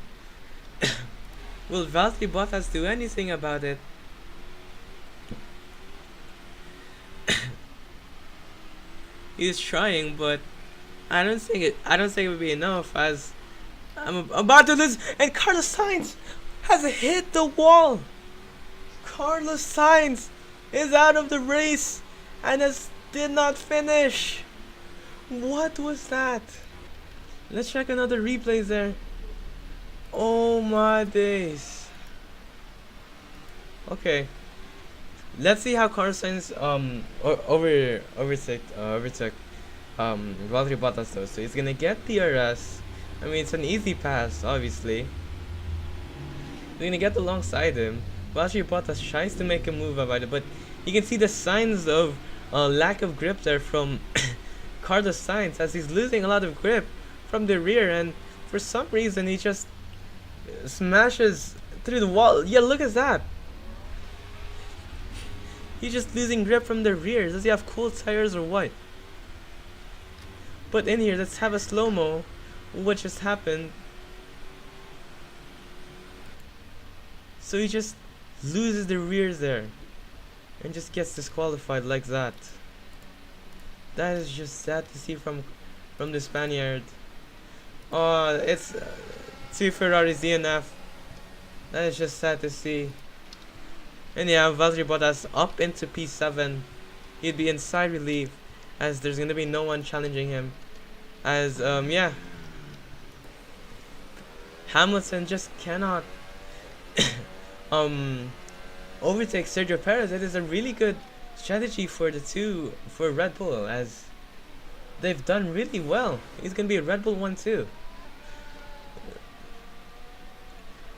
Will Valtteri Bottas do anything about it? He's trying, but I don't think it would be enough, as I'm about to lose, and Carlos Sainz has hit the wall. Carlos Sainz is out of the race and did not finish. What was that? Let's check another replays there. Oh my days. Okay. Let's see how Carlos Sainz overtook Valtteri Bottas though. So he's gonna get DRS. I mean, it's an easy pass, obviously. We're gonna get alongside him. Valtteri Bottas tries to make a move about it, but you can see the signs of lack of grip there from Carlos Sainz, as he's losing a lot of grip from the rear, and for some reason he just smashes through the wall. Yeah, look at that. He's just losing grip from the rear. Does he have cool tires or what? But in here, let's have a slow-mo. What just happened? So he just loses the rears there and just gets disqualified like that. That is just sad to see from the Spaniard. Oh, it's 2 Ferraris DNF. That is just sad to see. And yeah, Valtteri Bottas up into P7. He'd be in side relief, as there's gonna be no one challenging him. As yeah, Hamilton just cannot overtake Sergio Perez. It is a really good strategy for Red Bull, as they've done really well. He's gonna be a Red Bull 1-2.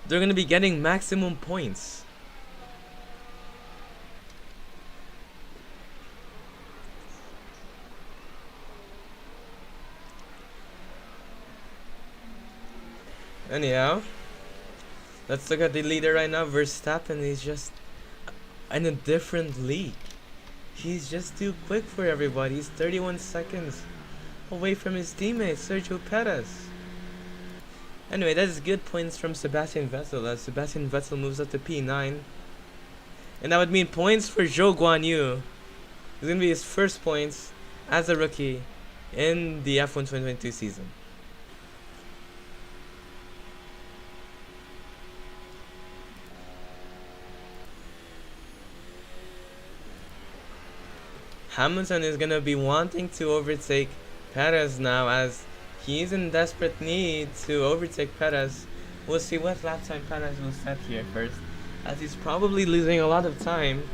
They're gonna be getting maximum points. Anyhow, let's look at the leader right now. Verstappen is just in a different league. He's just too quick for everybody. He's 31 seconds away from his teammate Sergio Perez. Anyway, that is good points from Sebastian Vettel, as Sebastian Vettel moves up to P9. And that would mean points for Zhou Guanyu. It's going to be his first points as a rookie in the F1 2022 season. Hamilton is going to be wanting to overtake Perez now, as he's in desperate need to overtake Perez. We'll see what lap time Perez will set here first, as he's probably losing a lot of time.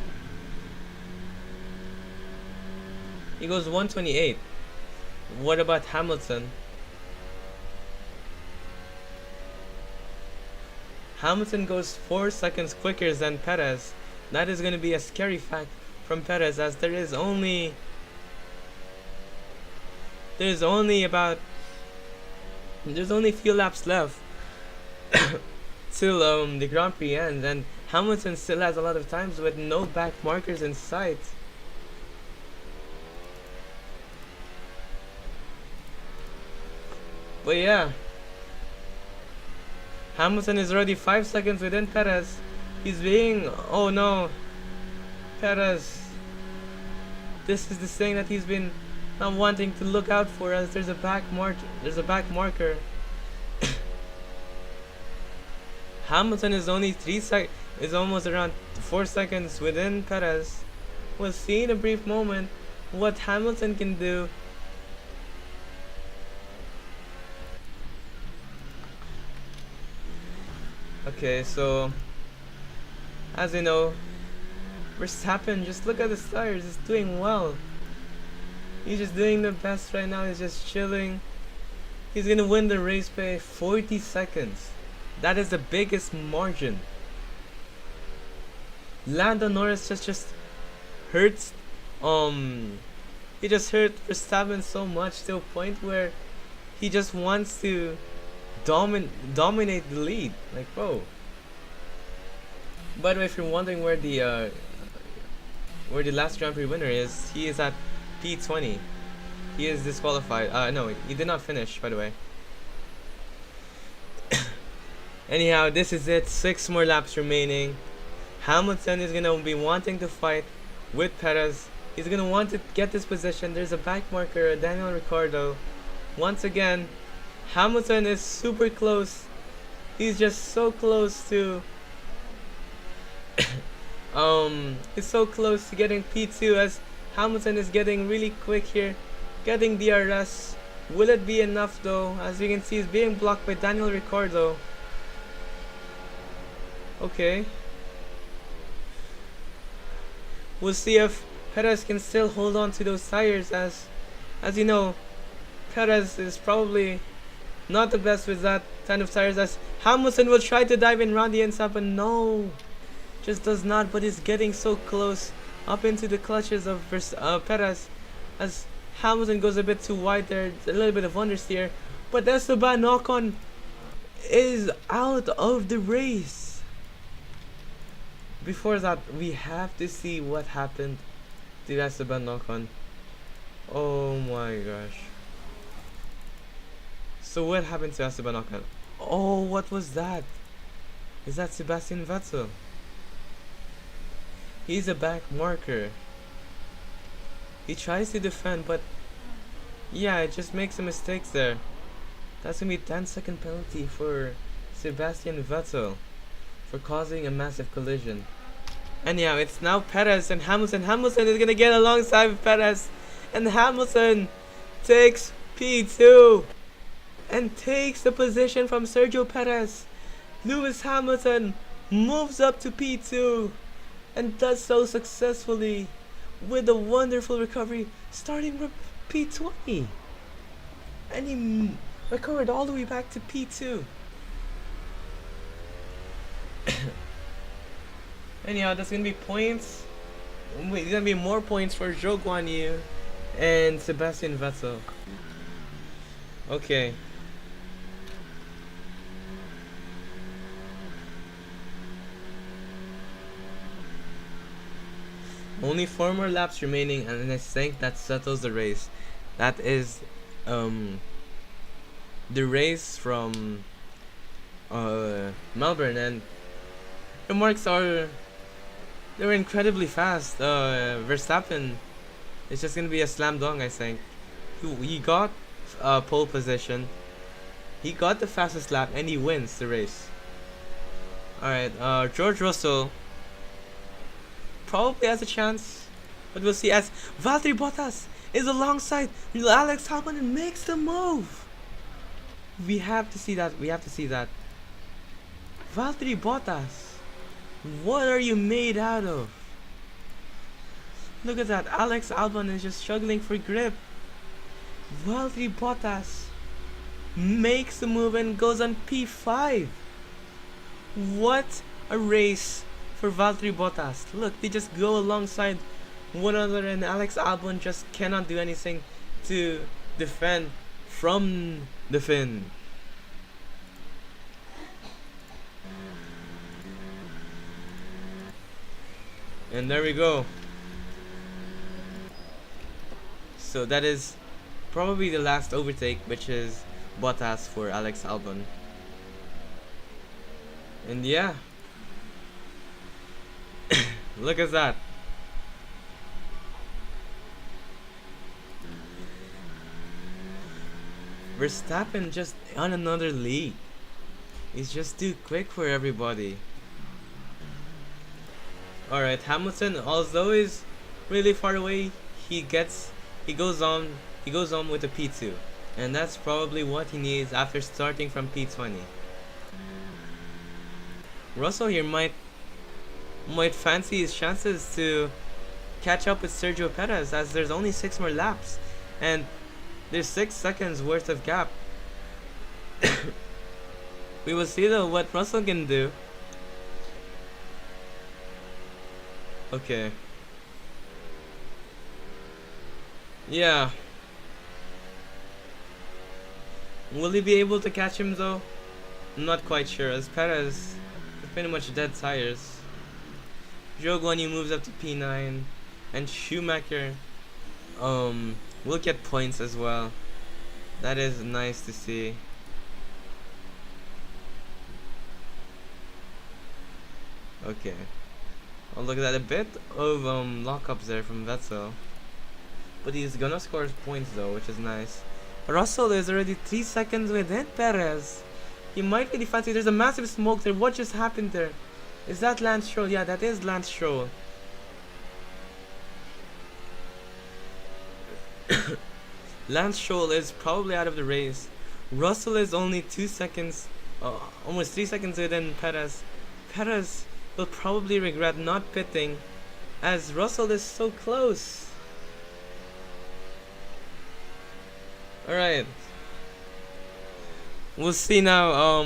He goes 128. What about Hamilton? Hamilton goes 4 seconds quicker than Perez. That is going to be a scary fact from Perez, as there's only a few laps left till the Grand Prix ends, and Hamilton still has a lot of times with no back markers in sight. But yeah, Hamilton is already 5 seconds within Perez. He's being, oh no, Perez, this is the thing that he's been not wanting to look out for, as there's a back marker. Hamilton is only is almost around 4 seconds within Perez. We'll see in a brief moment what Hamilton can do. Okay, so as you know, Verstappen, just look at the tires, he's doing well. He's just doing the best right now, he's just chilling. He's gonna win the race by 40 seconds. That is the biggest margin. Lando Norris just hurts he just hurt Verstappen so much to a point where he just wants to dominate the lead. Like, bro. By the way, if you're wondering where the last Grand Prix winner is, he is at P20. He is disqualified. No, he did not finish, by the way. Anyhow, this is it. 6 more laps remaining. Hamilton is gonna be wanting to fight with Perez. He's gonna want to get this position. There's a back marker, Daniel Ricciardo. Once again, Hamilton is super close. He's just so close to he's so close to getting P2 as Hamilton is getting really quick here, getting DRS. Will it be enough though? As you can see, he's being blocked by Daniel Ricciardo. Okay. We'll see if Perez can still hold on to those tires, as you know, Perez is probably not the best with that kind of tires, as Hamilton will try to dive in around the inside, but no, just does not. But he's getting so close up into the clutches of Perez, as Hamilton goes a bit too wide there, a little bit of understeer, but Esteban Ocon is out of the race. Before that, we have to see what happened to Esteban Ocon. Oh my gosh. So what happened to Esteban Ocon? Oh, what was that? Is that Sebastian Vettel? He's a back marker. He tries to defend, but yeah, it just makes some mistakes there. That's gonna be a 10-second penalty for Sebastian Vettel for causing a massive collision. Anyhow, it's now Perez and Hamilton. Hamilton is gonna get alongside with Perez, and Hamilton takes P2 and takes the position from Sergio Perez. Lewis Hamilton moves up to P2 and does so successfully with a wonderful recovery, starting with P20, and he recovered all the way back to P2. Anyhow, that's gonna be points. Wait, there's gonna be more points for Zhou Guanyu and Sebastian Vettel. Okay. Only 4 more laps remaining, and I think that settles the race. That is the race from Melbourne, and the marks are, they were incredibly fast. Verstappen is just gonna be a slam dunk, I think. He got pole position. He got the fastest lap, and he wins the race. Alright, George Russell probably has a chance, but we'll see, as Valtteri Bottas is alongside Alex Albon and makes the move. We have to see that. We have to see that. Valtteri Bottas, what are you made out of? Look at that. Alex Albon is just struggling for grip. Valtteri Bottas makes the move and goes on P5. What a race for Valtteri Bottas. Look, they just go alongside one another, and Alex Albon just cannot do anything to defend from the Finn. And there we go. So that is probably the last overtake, which is Bottas for Alex Albon. And yeah, look at that. Verstappen just on another lead. He's just too quick for everybody. Alright, Hamilton, although he's really far away, he goes on with a P2, and that's probably what he needs after starting from P20. Russell here might fancy his chances to catch up with Sergio Perez, as there's only 6 more laps and there's 6 seconds worth of gap. We will see though what Russell can do. Okay. Yeah. Will he be able to catch him though? I'm not quite sure, as Perez is pretty much dead tires. Zhou Guanyu moves up to P9, and Schumacher will get points as well. That is nice to see. Okay. Oh, look at that, a bit of lockups there from Vettel. But he's gonna score points though, which is nice. Russell is already 3 seconds within Perez. He might really fancy. There's a massive smoke there. What just happened there? Is that Lance Stroll? Yeah, that is Lance Stroll. Lance Stroll is probably out of the race. Russell is only 2 seconds, almost 3 seconds within Perez. Perez will probably regret not pitting, as Russell is so close. Alright. We'll see now,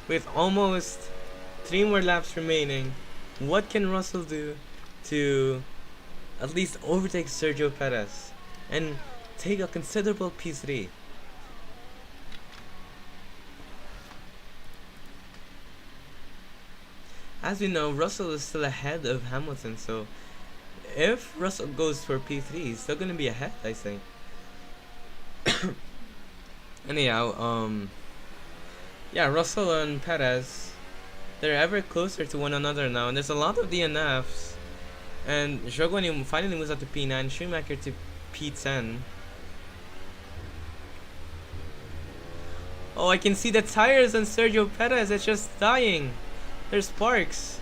with almost 3 more laps remaining, what can Russell do to at least overtake Sergio Perez and take a considerable P3? As we know, Russell is still ahead of Hamilton, so if Russell goes for P3, he's still gonna be ahead, I think. Anyhow, yeah, Russell and Perez, they're ever closer to one another now, and there's a lot of DNFs. And Zhou Guanyu finally moves up to P9, Schumacher to P10. Oh, I can see the tires on Sergio Perez, it's just dying. There's sparks.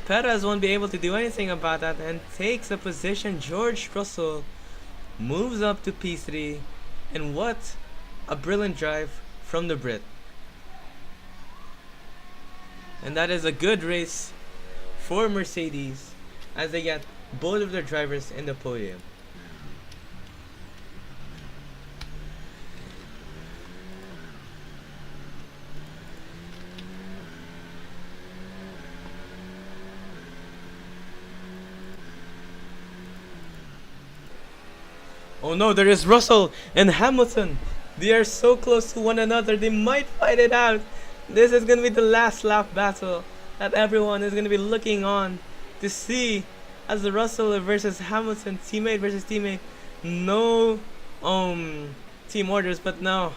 Perez won't be able to do anything about that and takes a position. George Russell moves up to P3, and what a brilliant drive from the Brit. And that is a good race for Mercedes, as they get both of their drivers in the podium. Oh no, there is Russell and Hamilton. They are so close to one another, they might fight it out. This is going to be the last lap battle that everyone is going to be looking on to see, as the Russell versus Hamilton, teammate versus teammate. No team orders, but now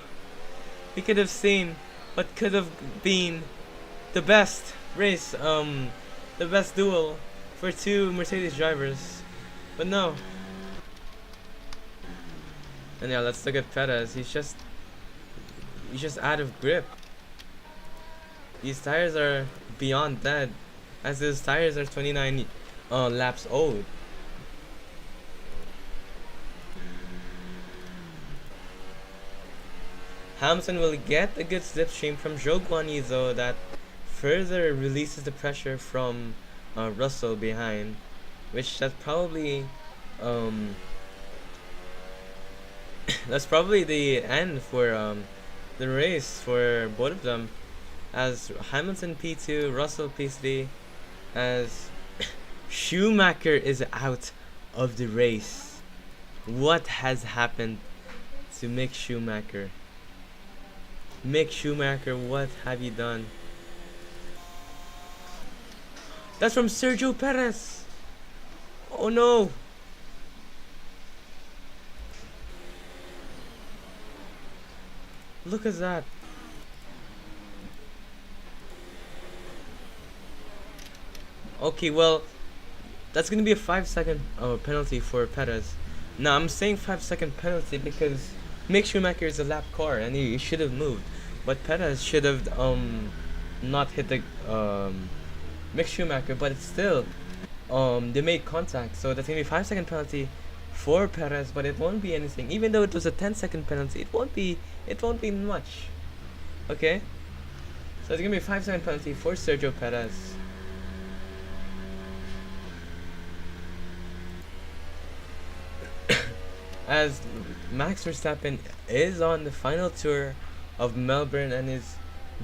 we could have seen what could have been the best race, the best duel for 2 Mercedes drivers. But no. And yeah, let's look at Perez. He's just out of grip. These tires are beyond dead, as his tires are 29 laps old. Hamilton will get a good slipstream from Zhou Guanyu though, that further releases the pressure from Russell behind, which that's probably that's probably the end for the race for both of them, as Hamilton P2, Russell P3, as Schumacher is out of the race. What has happened to Mick Schumacher? Mick Schumacher, what have you done? That's from Sergio Perez. Oh no. Look at that. Okay, well, that's gonna be a 5-second penalty for Perez. Now I'm saying 5-second penalty because Mick Schumacher is a lap car and he should have moved, but Perez should have not hit the Mick Schumacher. But it's still they made contact, so that's gonna be 5-second penalty for Perez. But it won't be anything, even though it was a 10-second penalty. It won't be much. Okay, so it's gonna be a 5-second penalty for Sergio Perez. As Max Verstappen is on the final tour of Melbourne and is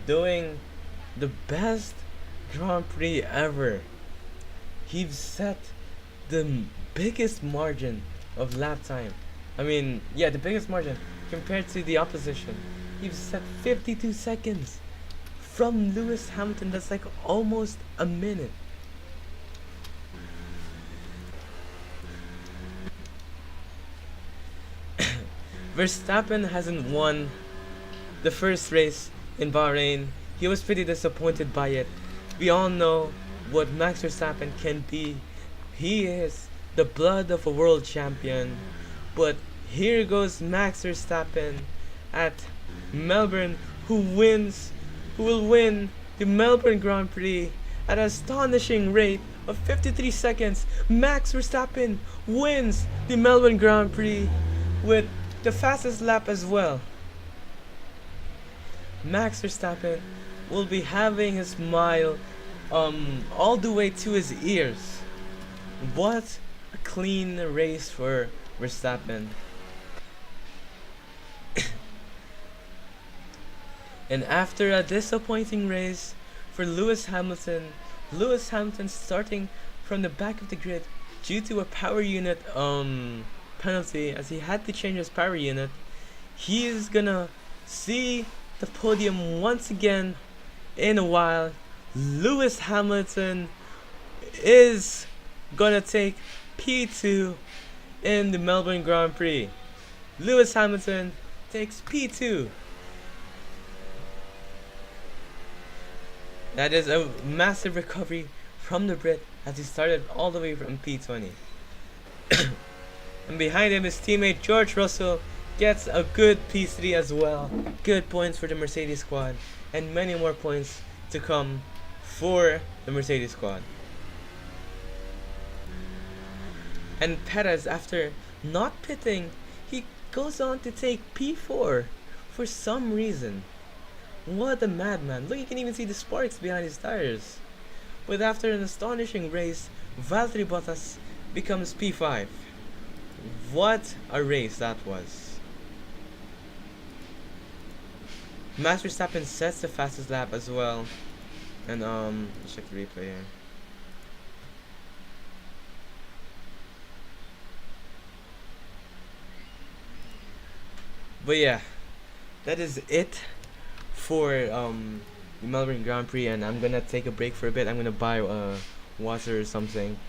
doing the best Grand Prix ever. He's set the biggest margin of lap time. I mean, yeah, the biggest margin compared to the opposition. He's set 52 seconds from Lewis Hamilton. That's like almost a minute. Verstappen hasn't won the first race in Bahrain. He was pretty disappointed by it. We all know what Max Verstappen can be. He is the blood of a world champion. But here goes Max Verstappen at Melbourne, who will win the Melbourne Grand Prix at an astonishing rate of 53 seconds. Max Verstappen wins the Melbourne Grand Prix with the fastest lap as well. Max Verstappen will be having a smile all the way to his ears. What a clean race for Verstappen. And after a disappointing race for Lewis Hamilton starting from the back of the grid due to a power unit penalty, as he had to change his power unit. He is gonna see the podium once again in a while. Lewis Hamilton is gonna take P2 in the Melbourne Grand Prix. Lewis Hamilton takes P2. That is a massive recovery from the Brit as he started all the way from P20. And behind him, his teammate George Russell gets a good P3 as well. Good points for the Mercedes squad, and many more points to come for the Mercedes squad. And Perez, after not pitting, he goes on to take P4 for some reason. What a madman. Look, you can even see the sparks behind his tires. But after an astonishing race, Valtteri Bottas becomes P5. What a race that was. Max Verstappen sets the fastest lap as well. And let's check the replay here. But yeah, that is it for the Melbourne Grand Prix, and I'm gonna take a break for a bit. I'm gonna buy water or something,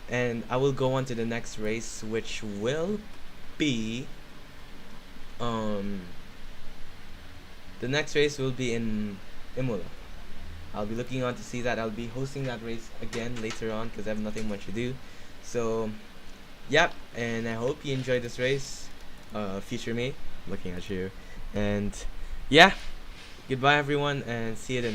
and I will go on to the next race, which will be the next race will be in Imola. I'll be looking on to see that. I'll be hosting that race again later on because I have nothing much to do. So yep, and I hope you enjoyed this race. Future me, looking at you, and yeah, goodbye everyone, and see you the next